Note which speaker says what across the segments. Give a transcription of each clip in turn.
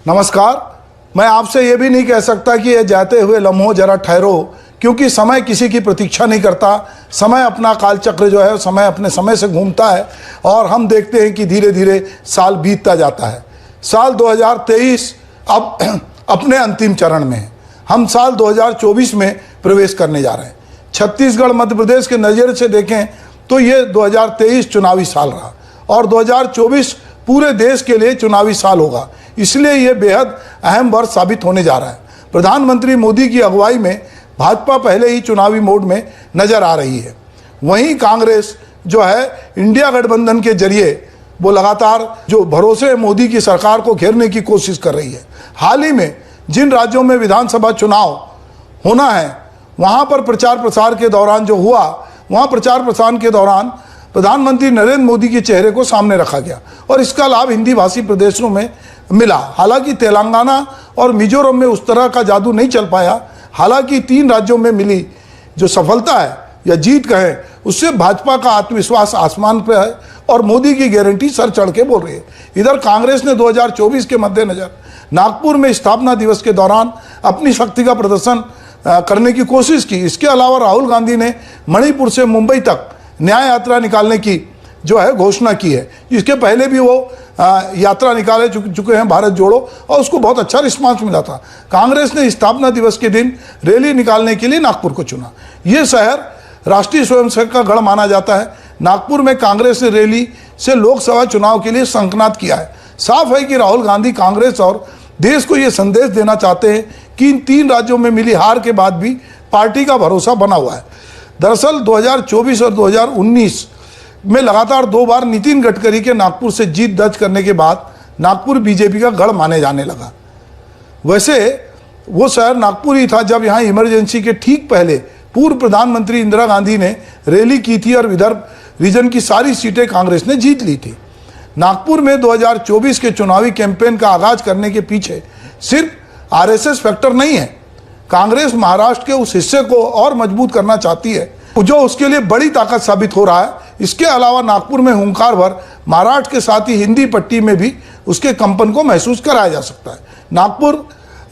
Speaker 1: नमस्कार। मैं आपसे ये भी नहीं कह सकता कि ये जाते हुए लम्हों जरा ठहरो, क्योंकि समय किसी की प्रतीक्षा नहीं करता। समय अपना कालचक्र जो है समय अपने समय से घूमता है और हम देखते हैं कि धीरे धीरे साल बीतता जाता है। साल 2023 अब अपने अंतिम चरण में है। हम साल 2024 में प्रवेश करने जा रहे हैं। छत्तीसगढ़ मध्य प्रदेश के नज़रिए से देखें तो ये 2023 चुनावी साल रहा और 2024 पूरे देश के लिए चुनावी साल होगा। इसलिए ये बेहद अहम वर्ष साबित होने जा रहा है। प्रधानमंत्री मोदी की अगुवाई में भाजपा पहले ही चुनावी मोड में नजर आ रही है। वहीं कांग्रेस जो है इंडिया गठबंधन के जरिए वो लगातार जो भरोसे मोदी की सरकार को घेरने की कोशिश कर रही है। हाल ही में जिन राज्यों में विधानसभा चुनाव होना है वहां पर प्रचार प्रसार के दौरान जो हुआ, वहां प्रचार प्रसार के दौरान प्रधानमंत्री नरेंद्र मोदी के चेहरे को सामने रखा गया और इसका लाभ हिंदी भाषी प्रदेशों में मिला। हालांकि तेलंगाना और मिजोरम में उस तरह का जादू नहीं चल पाया। हालांकि 3 राज्यों में मिली जो सफलता है या जीत कहें, उससे भाजपा का आत्मविश्वास आसमान पर है और मोदी की गारंटी सर चढ़ के बोल रही है। इधर कांग्रेस ने 2024 के मद्देनजर नागपुर में स्थापना दिवस के दौरान अपनी शक्ति का प्रदर्शन करने की कोशिश की। इसके अलावा राहुल गांधी ने मणिपुर से मुंबई तक न्याय यात्रा निकालने की जो है घोषणा की है। इसके पहले भी वो यात्रा निकाले चुके हैं भारत जोड़ो और उसको बहुत अच्छा रिस्पांस मिला था। कांग्रेस ने स्थापना दिवस के दिन रैली निकालने के लिए नागपुर को चुना। ये शहर राष्ट्रीय स्वयंसेवक का गढ़ माना जाता है। नागपुर में कांग्रेस ने रैली से लोकसभा चुनाव के लिए संकनाद किया है। साफ है कि राहुल गांधी कांग्रेस और देश को ये संदेश देना चाहते हैं कि इन 3 राज्यों में मिली हार के बाद भी पार्टी का भरोसा बना हुआ है। दरअसल 2024 और 2019 में लगातार 2 बार नितिन गडकरी के नागपुर से जीत दर्ज करने के बाद नागपुर बीजेपी का गढ़ माने जाने लगा। वैसे वो शहर नागपुर ही था जब यहाँ इमरजेंसी के ठीक पहले पूर्व प्रधानमंत्री इंदिरा गांधी ने रैली की थी और विदर्भ रीजन की सारी सीटें कांग्रेस ने जीत ली थी। नागपुर में 2024 के चुनावी कैंपेन का आगाज करने के पीछे सिर्फ आरएसएस फैक्टर नहीं है। कांग्रेस महाराष्ट्र के उस हिस्से को और मजबूत करना चाहती है जो उसके लिए बड़ी ताकत साबित हो रहा है। इसके अलावा नागपुर में हुंकार भर महाराष्ट्र के साथ ही हिंदी पट्टी में भी उसके कंपन को महसूस कराया जा सकता है। नागपुर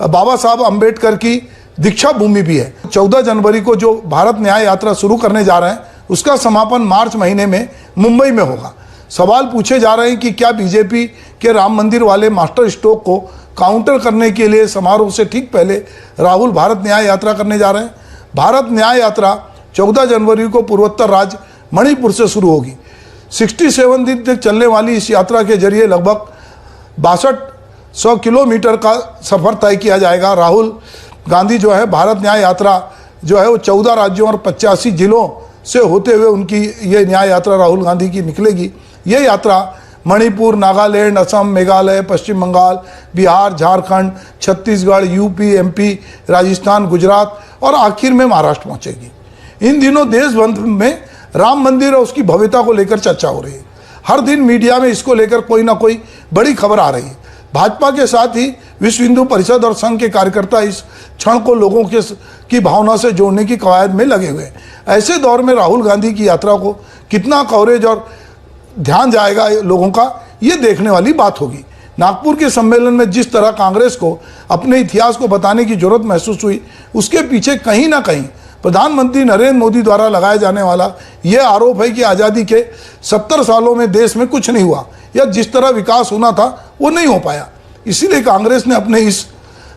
Speaker 1: बाबा साहब अंबेडकर की दीक्षा भूमि भी है। 14 जनवरी को जो भारत न्याय यात्रा शुरू करने जा रहे हैं उसका समापन मार्च महीने में मुंबई में होगा। सवाल पूछे जा रहे हैं कि क्या बीजेपी के राम मंदिर वाले मास्टर स्ट्रोक को काउंटर करने के लिए समारोह से ठीक पहले राहुल भारत न्याय यात्रा करने जा रहे हैं। भारत न्याय यात्रा 14 जनवरी को पूर्वोत्तर राज्य मणिपुर से शुरू होगी। 67 दिन तक चलने वाली इस यात्रा के जरिए लगभग 6200 किलोमीटर का सफर तय किया जाएगा। राहुल गांधी जो है भारत न्याय यात्रा जो है वो 14 राज्यों और 85 जिलों से होते हुए उनकी ये न्याय यात्रा राहुल गांधी की निकलेगी। ये यात्रा मणिपुर, नागालैंड, असम, मेघालय, पश्चिम बंगाल, बिहार, झारखंड, छत्तीसगढ़, यूपी, एमपी, राजस्थान, गुजरात और आखिर में महाराष्ट्र पहुंचेगी। इन दिनों देश भर में राम मंदिर और उसकी भव्यता को लेकर चर्चा हो रही है। हर दिन मीडिया में इसको लेकर कोई ना कोई बड़ी खबर आ रही है। भाजपा के साथ ही विश्व हिंदू परिषद और संघ के कार्यकर्ता इस क्षण को लोगों की भावना से जोड़ने की कवायद में लगे हुए हैं। ऐसे दौर में राहुल गांधी की यात्रा को कितना कवरेज और ध्यान जाएगा लोगों का, ये देखने वाली बात होगी। नागपुर के सम्मेलन में जिस तरह कांग्रेस को अपने इतिहास को बताने की जरूरत महसूस हुई, उसके पीछे कहीं ना कहीं प्रधानमंत्री नरेंद्र मोदी द्वारा लगाया जाने वाला यह आरोप है कि आज़ादी के 70 सालों में देश में कुछ नहीं हुआ या जिस तरह विकास होना था वो नहीं हो पाया। इसीलिए कांग्रेस ने अपने इस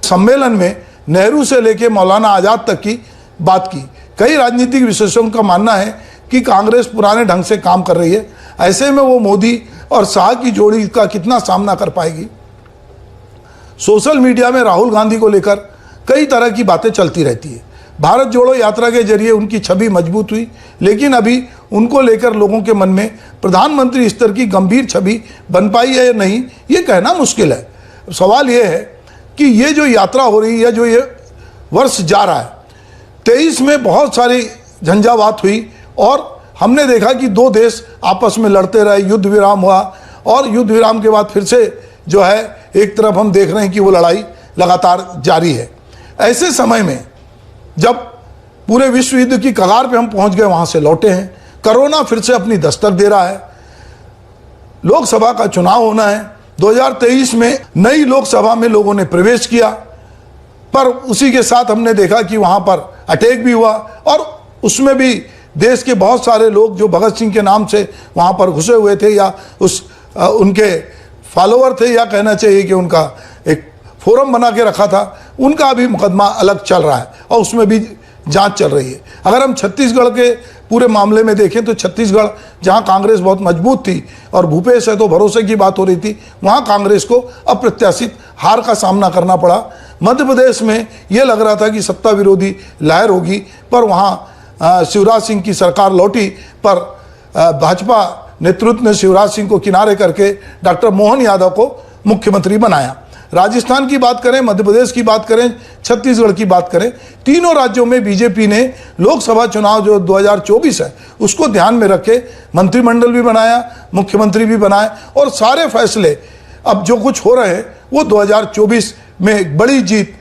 Speaker 1: सम्मेलन में नेहरू से लेकर मौलाना आज़ाद तक की बात की। कई राजनीतिक विशेषज्ञों का मानना है कि कांग्रेस पुराने ढंग से काम कर रही है। ऐसे में वो मोदी और शाह की जोड़ी का कितना सामना कर पाएगी। सोशल मीडिया में राहुल गांधी को लेकर कई तरह की बातें चलती रहती है। भारत जोड़ो यात्रा के जरिए उनकी छवि मजबूत हुई, लेकिन अभी उनको लेकर लोगों के मन में प्रधानमंत्री स्तर की गंभीर छवि बन पाई है या नहीं, ये कहना मुश्किल है। सवाल ये है कि ये जो यात्रा हो रही है, जो ये वर्ष जा रहा है, 23 में बहुत सारी झंझावात हुई और हमने देखा कि 2 देश आपस में लड़ते रहे, युद्ध विराम हुआ और युद्ध विराम के बाद फिर से जो है एक तरफ हम देख रहे हैं कि वो लड़ाई लगातार जारी है। ऐसे समय में जब पूरे विश्व युद्ध की कगार पे हम पहुंच गए, वहां से लौटे हैं, कोरोना फिर से अपनी दस्तक दे रहा है, लोकसभा का चुनाव होना है, 2023 में नई लोकसभा में लोगों ने प्रवेश किया, पर उसी के साथ हमने देखा कि वहां पर अटैक भी हुआ और उसमें भी देश के बहुत सारे लोग जो भगत सिंह के नाम से वहां पर घुसे हुए थे या उनके फॉलोअर थे, या कहना चाहिए कि उनका एक फोरम बना के रखा था, उनका भी मुकदमा अलग चल रहा है और उसमें भी जांच चल रही है। अगर हम छत्तीसगढ़ के पूरे मामले में देखें तो छत्तीसगढ़ जहां कांग्रेस बहुत मजबूत थी और भूपेश है तो भरोसे की बात हो रही थी, वहां कांग्रेस को अप्रत्याशित हार का सामना करना पड़ा। मध्य प्रदेश में यह लग रहा था कि सत्ता विरोधी लहर होगी, पर वहां शिवराज सिंह की सरकार लौटी, पर भाजपा नेतृत्व ने शिवराज सिंह को किनारे करके डॉक्टर मोहन यादव को मुख्यमंत्री बनाया। राजस्थान की बात करें, मध्य प्रदेश की बात करें, छत्तीसगढ़ की बात करें, तीनों राज्यों में बीजेपी ने लोकसभा चुनाव जो 2024 है उसको ध्यान में रखे मंत्रिमंडल भी बनाया, मुख्यमंत्री भी बनाए और सारे फैसले अब जो कुछ हो रहे हैं वो 2024 में एक बड़ी जीत,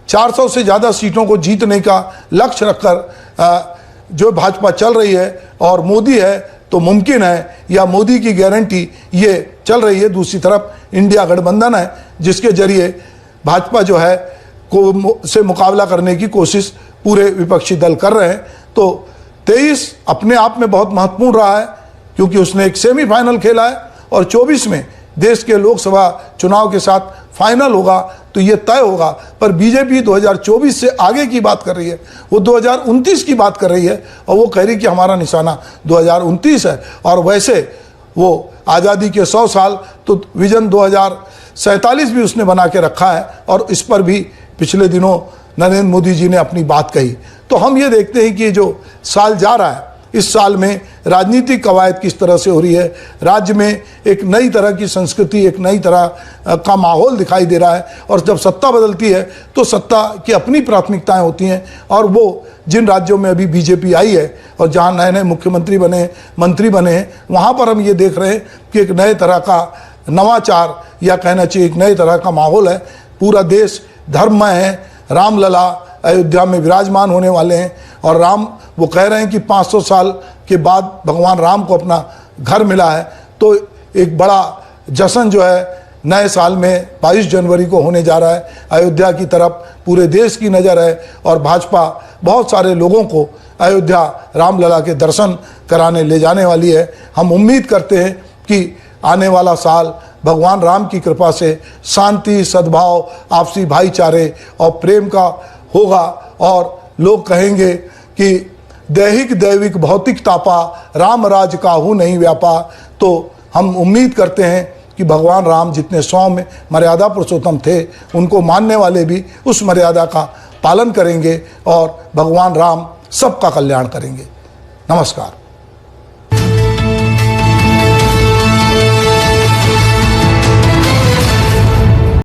Speaker 1: 400 से ज़्यादा सीटों को जीतने का लक्ष्य रखकर जो भाजपा चल रही है और मोदी है तो मुमकिन है, या मोदी की गारंटी ये चल रही है। दूसरी तरफ इंडिया गठबंधन है जिसके जरिए भाजपा जो है से मुकाबला करने की कोशिश पूरे विपक्षी दल कर रहे हैं। तो 23 अपने आप में बहुत महत्वपूर्ण रहा है क्योंकि उसने एक सेमीफाइनल खेला है और 24 में देश के लोकसभा चुनाव के साथ फाइनल होगा तो ये तय होगा। पर बीजेपी 2024 से आगे की बात कर रही है, वो 2029 की बात कर रही है और वो कह रही कि हमारा निशाना 2029 है। और वैसे वो आज़ादी के 100 साल तो विजन 2047 भी उसने बना के रखा है और इस पर भी पिछले दिनों नरेंद्र मोदी जी ने अपनी बात कही। तो हम ये देखते हैं कि जो साल जा रहा है, इस साल में राजनीतिक कवायद किस तरह से हो रही है, राज्य में एक नई तरह की संस्कृति, एक नई तरह का माहौल दिखाई दे रहा है। और जब सत्ता बदलती है तो सत्ता की अपनी प्राथमिकताएं होती हैं और वो जिन राज्यों में अभी बीजेपी आई है और जहां नए नए मुख्यमंत्री बने, मंत्री बने हैं, वहां पर हम ये देख रहे हैं कि एक नए तरह का नवाचार या कहना चाहिए एक नए तरह का माहौल है। पूरा देश धर्ममय है, रामलला अयोध्या में विराजमान होने वाले हैं और राम, वो कह रहे हैं कि 500 साल के बाद भगवान राम को अपना घर मिला है। तो एक बड़ा जश्न जो है नए साल में 22 जनवरी को होने जा रहा है। अयोध्या की तरफ पूरे देश की नज़र है और भाजपा बहुत सारे लोगों को अयोध्या रामलला के दर्शन कराने ले जाने वाली है। हम उम्मीद करते हैं कि आने वाला साल भगवान राम की कृपा से शांति, सद्भाव, आपसी भाईचारे और प्रेम का होगा और लोग कहेंगे कि दैहिक दैविक भौतिक तापा, राम राज काहू नहीं व्यापा। तो हम उम्मीद करते हैं कि भगवान राम जितने सौम्य मर्यादा पुरुषोत्तम थे, उनको मानने वाले भी उस मर्यादा का पालन करेंगे और भगवान राम सबका कल्याण करेंगे। नमस्कार।